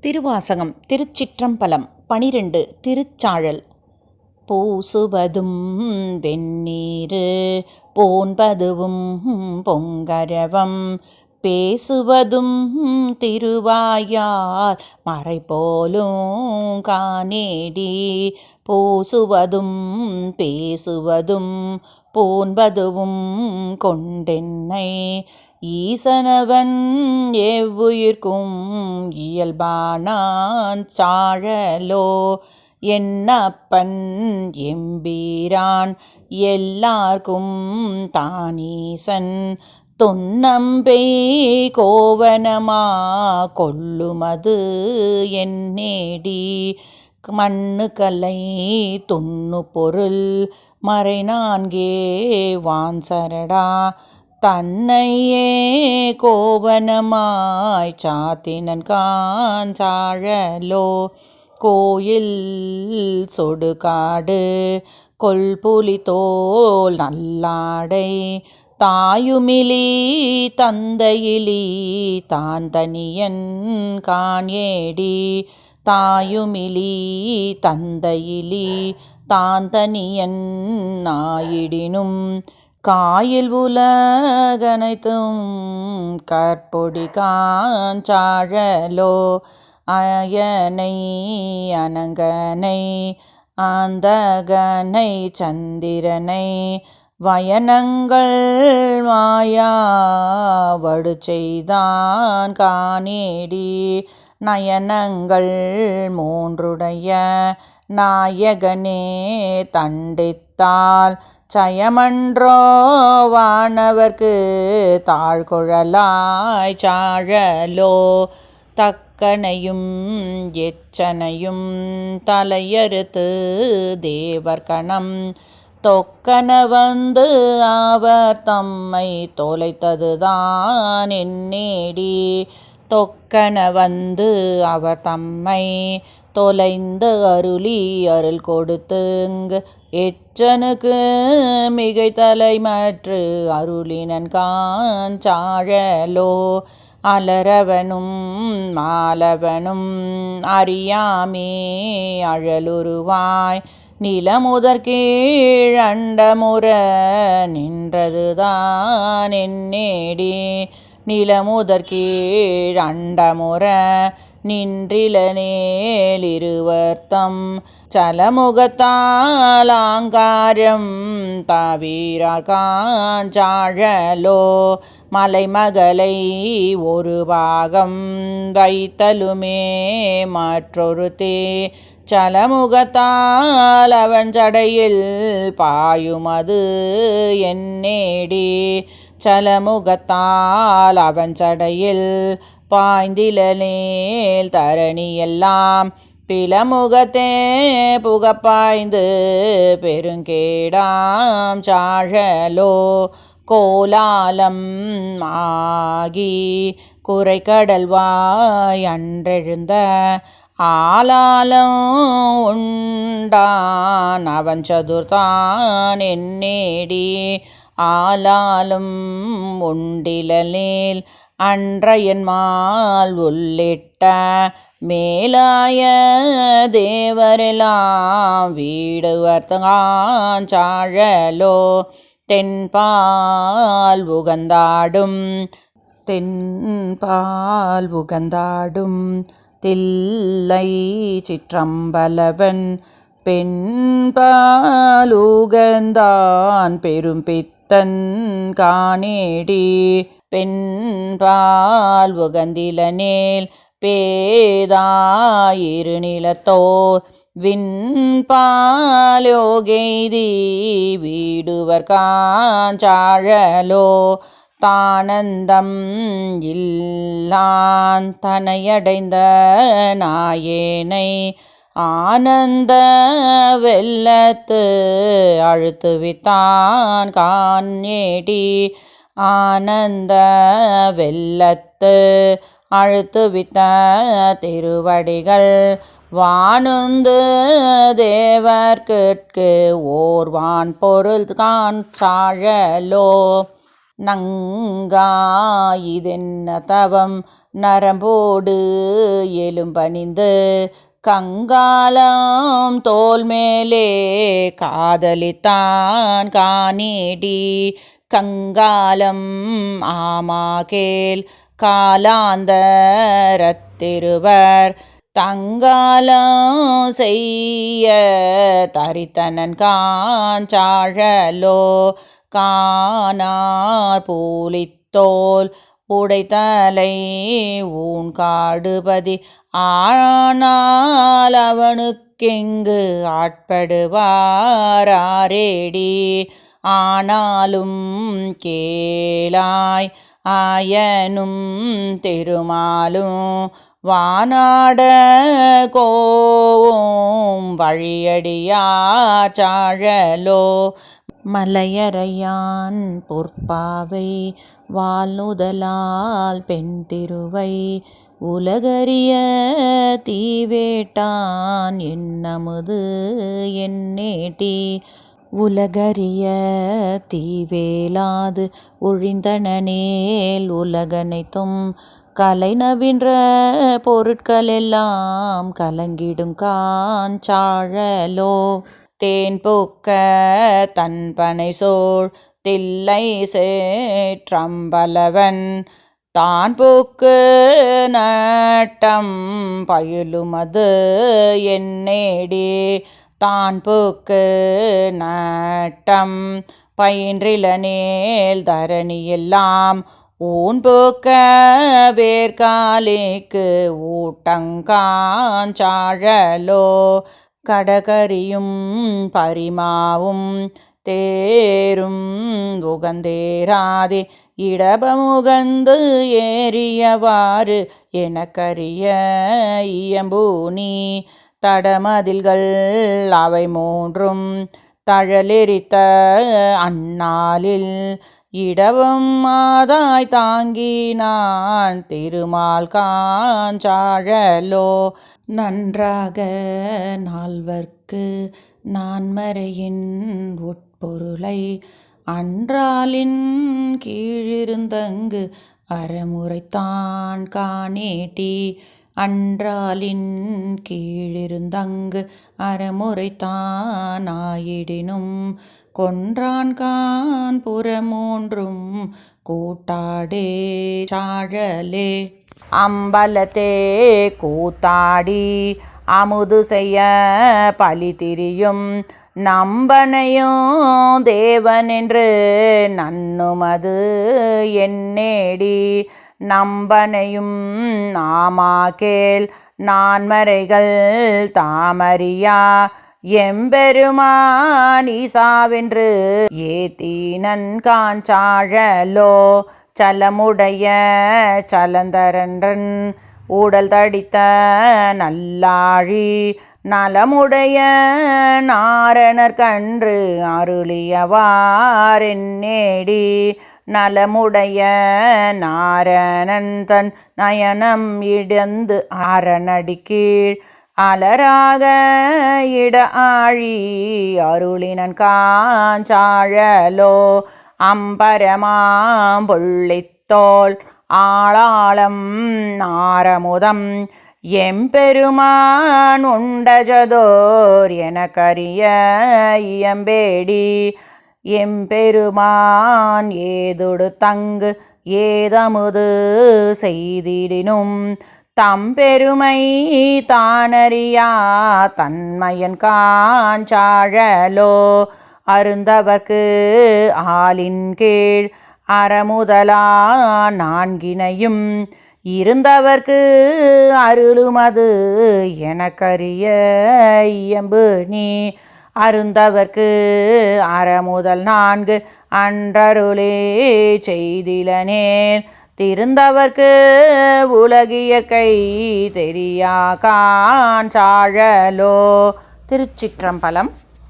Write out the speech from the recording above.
திருவாசகம் திருச்சிற்றம்பலம் 12 திருச்சாழல். பூசுவதும் வெந்நீரு போன்பதுவும் பொங்கரவம் பேசுவதும் திருவாயார் மறைபோலும் காணேடி. பூசுவதும் பேசுவதும் போன்பதுவும் கொண்டென்னை ஈசனவன் எவ்வுயிர்க்கும் இயல்பானான் சாழலோ. என்னப்பன் எம்பீரான் எல்லார்க்கும் தானீசன் தொன்னம்பெய் கோவனமா கொல்லுமது என்னேடி. மண்ணுக்கலை துண்ணு பொருள் மறைநான்கே வான்சரடா தன்னையே கோவனமாய் சாத்தினன் காஞ்சாழலோ. கோயில் சொடுகாடு கொல்புலி தோல் நல்லாடை தாயுமிலி தந்தையிலி தான் தனியன் காணேடி. தாயுமிலி தந்தையிலி தான் தனியன் ஆயிடினும் காயில் உலகனைத்தும் கற்பொடி காஞ்சாழலோ. அயனை அனங்கனை ஆந்தகனை சந்திரனை வயனங்கள் மாயா வடு செய்தான் காணேடி. நயனங்கள் மூன்றுடைய நாயகனே தண்டித்தால் சயமன்றோ வானவர்க்கு தாழ்குழலாய் சாழலோ. தக்கனையும் எச்சனையும் தலையறுத்து தேவர்கணம் தொக்கன வந்து அவர் தம்மை தொலைத்ததுதான் என்னேடி. தொக்கன வந்து அவர் தம்மை தொலைந்து அருளி அருள் கொடுத்துங் எச்சனுக்கு மிகை தலைமற்று அருளினன் காஞ்சாழலோ. அலரவனும் மாலவனும் அறியாமே அழலுருவாய் நிலமுதற் கீழ் அண்டமுற நின்றதுதான் என்னேடி. நிலமுதற் கீழ் அண்டமுற நின்றிலனேல் இருவர்த்தம் சலமுகத்தால் ஆங்காரம் தாவீரார் காஞ்சாழலோ. மலைமகளை ஒரு பாகம் வைத்தலுமே மற்றொரு தே சலமுகத்தால் அவன் சடையில் பாயுமது என்னேடி. சலமுகத்தால் அவன் சடையில் பாய்ந்திலனேல் தரணி எல்லாம் பிலமுகத்தே புகப்பாய்ந்து பெருங்கேடாம் சாழலோ. கோலாலம் ஆகி குரைக்கடல்வாய் அன்றெழுந்த ஆலாலம் உண்டான் அவன் சதுர்தான் என்னேடி. ஆலாலும் உண்டிலனேல் அன்றையன்மால் உள்ளிட்ட மேலாய தேவரெல்லாம் வீடுவர் காஞ்சாழலோ. தென்பால் உகந்தாடும் தில்லை சிற்றம்பலவன் பெண்பாலுகந்தான் பெரும் பித்தன் காணேடி. பெண்பால் உகந்திலனேல் பேதாயிரு நிலத்தோர் விண்பாலோகெய்தி வீடுவர் காஞ்சாழலோ. தானந்தம் இல்லான் தனையடைந்த நாயேனை ஆனந்த வெள்ளத்து அழுத்துவித்தான் காணேடி. ஆனந்த வெள்ளத்து அழுத்துவித்த திருவடிகள் வானுந்து தேவர்க்கு ஓர்வான் பொருள் காஞ்சாழலோ. நங்காயிதென்ன தவம் நரம்போடு எலும்பணிந்து கங்காலம் தோல் மேலே காதலித்தான் காணேடி கங்காலம் ஆமாகேல் காலாந்தரத்திருவர் தங்காலம் செய்ய தரித்தனன் காஞ்சாழலோ காணார் பூலித்தோல் உடைத்தலை ஊன் காடுபதி ஆனால் அவனுக்கெங்கு ஆட்படுவாரேடி ஆனாலும் கேளாய் ஆயனும் திருமாலும் வானாட கோவும் வழியடியாச்சாழலோ மலையறையான் பொற்பாவை வால்நுதலால் பெண் திருவை உலகறிய தீவேட்டான் என்னமுது என்னேட்டி உலகறிய தீவேலாது ஒழிந்தனேல் உலகனைத்தும் கலைநவின்ற பொருட்களெல்லாம் கலங்கிடும் காஞ்சாழலோ தேன்புக்க தன்பனை சோழ் தில்லை சேற்றம்பலவன் தான் பூக்கு நட்டம் பயிலுமது என்னேடி தான் பூக்கு நட்டம் பயின்றிலனேல் தரணியெல்லாம் ஊன் பூக்க வேர்காலிக்கு ஊட்டங்காஞ்சாழலோ கடகரியும் பரிமாவும் தேரும் உகந்தேராதே இடபமுகந்து ஏறியவாறு எனக்கரிய இயம்பூனி தடமதில்கள் அவை மூன்றும் தழலெரித்த அந்நாளில் இடவம் மாதாய் தாங்கினான் திருமால் காஞ்சாழலோ நன்றாக நால்வர்க்கு நான்மறையின் உட்பொருளை அன்றாலின் கீழிருந்தங்கு அறமுறைத்தான் காணேட்டி அன்றாலின் கீழிருந்தங்கு அறமுறைத்தான் ஆயிடினும் கொன்றான்கான் புறமூன்றும் கூட்டாடே சாழலே அம்பலத்தே கூத்தாடி அமுது செய்ய பலி திரியும் நம்பனையும் தேவனென்று நன்னுமது என்னேடி நம்பனையும் நாமாகேல் நான்மறைகள் தாமறியா எம்பெருமான் ஈசாவென்று ஏத்தீனன் காஞ்சாழலோ சலமுடைய சலந்தரன்றன் ஊடல் தடித்த நல்லாழி நலமுடைய நாரணர் கன்று அருளியவாரென்னேடி நலமுடைய நாரணன் தன் நயனம் இடந்து அரணடிக்கீழ் அலராக இட ஆழி அருளினன் காஞ்சாழலோ அம்பரமாம் புள்ளித்தோள் ஆளாளம் நாரமுதம் எம்பெருமான் உண்டஜதோர் எனக்கரிய இயம்பேடி எம்பெருமான் ஏதொடு தங்கு ஏதமுது செய்திடினும் தம்பெருமை தானறியா தன்மையன் காஞ்சாழலோ அருந்தவர்க்கு ஆலின் கீழ் அறமுதலா நான்கினையும் இருந்தவர்க்கு அருளுமது எனக்கரிய இயம்பு நீ அருந்தவர்க்கு அறமுதல் நான்கு அன்றருளே செய்திலனேல் திருந்தவர்க்கு உலகியற்கை தெரியா காஞ்சாழலோ. திருச்சிற்றம்பலம்.